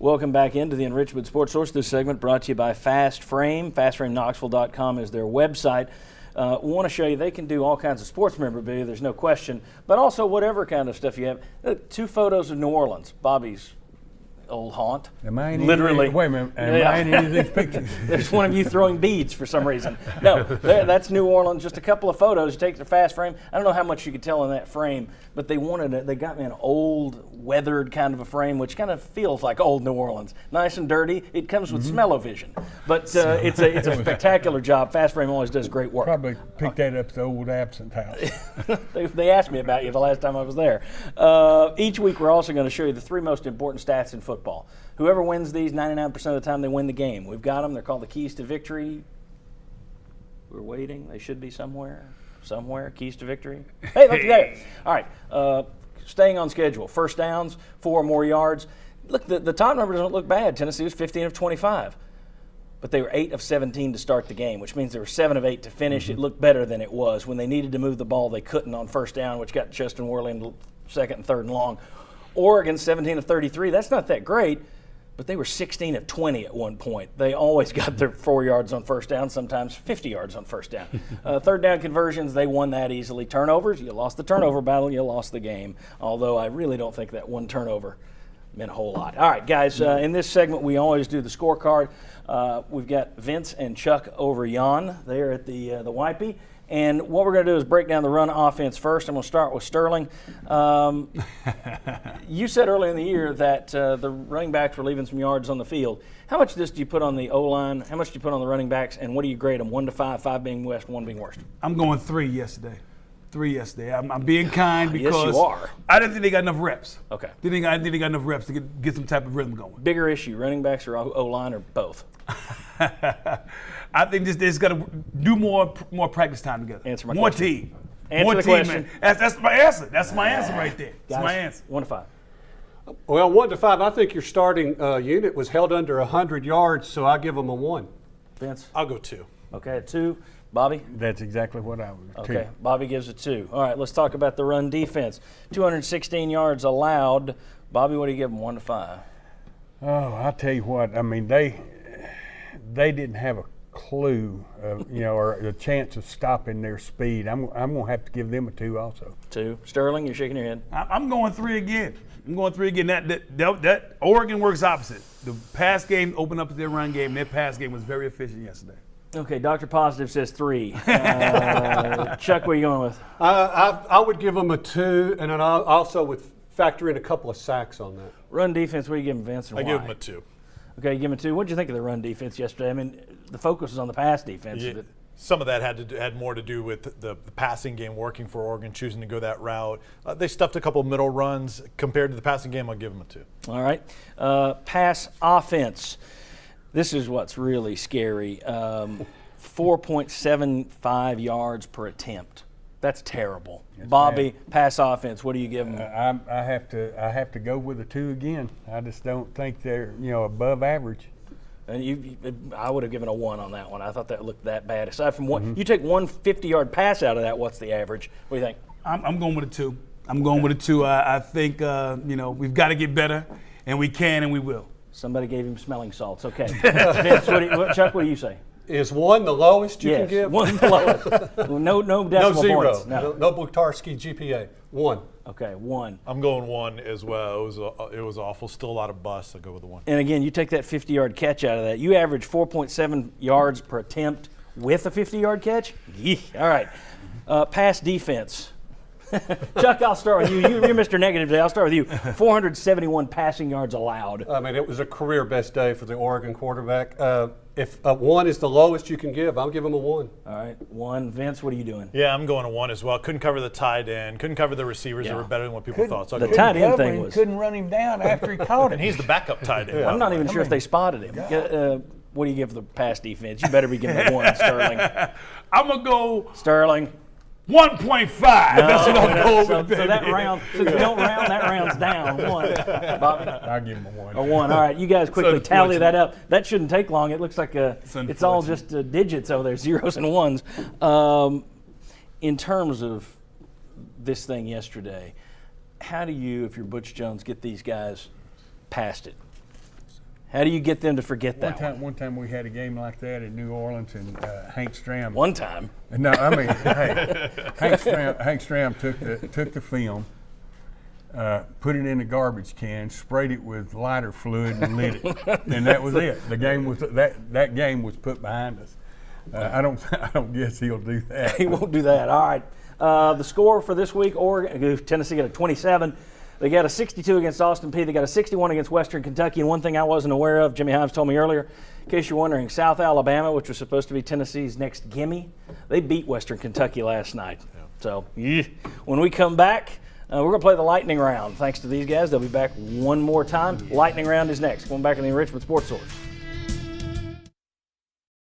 Welcome back into the Enrichment Sports Source. This segment brought to you by Fast Frame. FastFrameKnoxville.com is their website. We want to show you they can do all kinds of sports memorabilia, there's no question, but also whatever kind of stuff you have. 2 photos of New Orleans, Bobby's old haunt. Literally. Wait a minute. Am I in any of these pictures? There's one of you throwing beads for some reason. No, that's New Orleans. Just a couple of photos. You take the Fast Frame. I don't know how much you could tell in that frame, but they got me an old, weathered kind of a frame, which kind of feels like old New Orleans. Nice and dirty. It comes with smell-o-vision, but it's a spectacular job. Fast Frame always does great work. Probably picked that up at the old absent house. They asked me about you the last time I was there. Each week we're also going to show you the 3 most important stats in football. Whoever wins these, 99% of the time they win the game. We've got them. They're called the keys to victory. We're waiting. They should be somewhere. Keys to victory. Hey, look there. All right. Staying on schedule. First downs, 4 or more yards. Look, the top numbers don't look bad. Tennessee was 15 of 25. But they were 8 of 17 to start the game, which means they were 7 of 8 to finish. It looked better than it was. When they needed to move the ball, they couldn't on first down, which got Justin Worley into 2nd and 3rd and long. Oregon, 17 of 33. That's not that great, but they were 16 of 20 at one point. They always got their 4 yards on first down, sometimes 50 yards on first down. 3rd down conversions, they won that easily. Turnovers, you lost the turnover battle, you lost the game. Although I really don't think that one turnover meant a whole lot. All right, guys, in this segment we always do the scorecard. We've got Vince and Chuck over yon there at the Wipey. And what we're going to do is break down the run offense first. I'm going to start with Sterling. You said earlier in the year that the running backs were leaving some yards on the field. How much of this do you put on the O-line? How much do you put on the running backs? And what do you grade them, 1 to 5, 5 being best, 1 being worst? I'm going 3 yesterday. 3 yesterday. I'm being kind because yes, you are. I didn't think they got enough reps. Okay. I didn't think they got enough reps to get some type of rhythm going. Bigger issue, running backs or O-line or both? I think this got to do more practice time together. Answer my more question. Team. Answer more the team, question. Man. That's my answer. That's my answer right there. That's Guys, my answer. 1 to 5. Well, 1 to 5. I think your starting unit was held under 100 yards, so I give them a 1. Vince? I'll go 2. Okay, 2. Bobby? That's exactly what I would. Okay, 2. Bobby gives a 2. All right, let's talk about the run defense. 216 yards allowed. Bobby, what do you give them, 1 to 5? Oh, I'll tell you what. I mean, they didn't have a clue, or a chance of stopping their speed. I'm going to have to give them a 2 also. 2. Sterling, you're shaking your head. I'm going 3 again. That Oregon works opposite. The pass game opened up their run game. Their pass game was very efficient yesterday. Okay, Dr. Positive says 3. Chuck, what are you going with? I would give them a 2, and then I also would factor in a couple of sacks on that. Run defense, what do you give them, Vince, and I why? give them a 2. Okay, you give them a 2. What did you think of the run defense yesterday? I mean, the focus was on the pass defense. Yeah, some of that had more to do with the passing game working for Oregon, choosing to go that route. They stuffed a couple middle runs. Compared to the passing game, I'll give them a 2. All right. Pass offense. This is what's really scary. 4.75 yards per attempt. That's terrible. Yes, Bobby, pass offense, what do you give them? I have to go with a 2 again. I just don't think they're above average. And I would have given a 1 on that one. I thought that looked that bad. Aside from one, you take one 50-yard pass out of that. What's the average? What do you think? I'm going with a 2. I'm going with a 2. I think we've got to get better, and we can, and we will. Somebody gave him smelling salts. Okay. Vince, Chuck, what do you say? Is 1 the lowest you can give? 1 the lowest. No decimal no 0. points. No Butarski GPA. 1. Okay, 1. I'm going 1 as well. It was awful. Still a lot of busts. I'll go with a 1. And again, you take that 50-yard catch out of that. You average 4.7 yards per attempt with a 50-yard catch? Yeah. All right. Pass defense. Chuck, I'll start with you. You're Mr. Negative today. I'll start with you. 471 passing yards allowed. I mean, it was a career best day for the Oregon quarterback. If 1 is the lowest you can give, I'll give him a 1. All right, 1. Vince, what are you doing? Yeah, I'm going a 1 as well. Couldn't cover the tight end. Couldn't cover the receivers that were better than what people thought. So the tight end thing was couldn't run him down after he caught him. And he's the backup tight end. I'm not even sure if they spotted him. What do you give the pass defense? You better be giving it 1, Sterling. I'm gonna go Sterling. 1.5. That's what I'm going with. So that round, since we don't round, that round's down. 1. Bobby? I'll give him a 1. A 1. All right, you guys quickly tally that up. That shouldn't take long. It looks like it's all just digits over there, 0s and 1s. In terms of this thing yesterday, how do you, if you're Butch Jones, get these guys past it? How do you get them to forget that One time we had a game like that in New Orleans, and Hank Stram. one time? No, I mean, hey, Hank Stram took the film, put it in a garbage can, sprayed it with lighter fluid, and lit it, and that was it. The game was that game was put behind us. I don't guess he'll do that. He won't do that. All right. The score for this week: Tennessee got a 27. They got a 62 against Austin Peay. They got a 61 against Western Kentucky. And one thing I wasn't aware of, Jimmy Himes told me earlier, in case you're wondering, South Alabama, which was supposed to be Tennessee's next gimme, they beat Western Kentucky last night. Yeah. So when we come back, we're going to play the lightning round. Thanks to these guys, they'll be back one more time. Lightning round is next. Going back in the Enrichment Sports Source.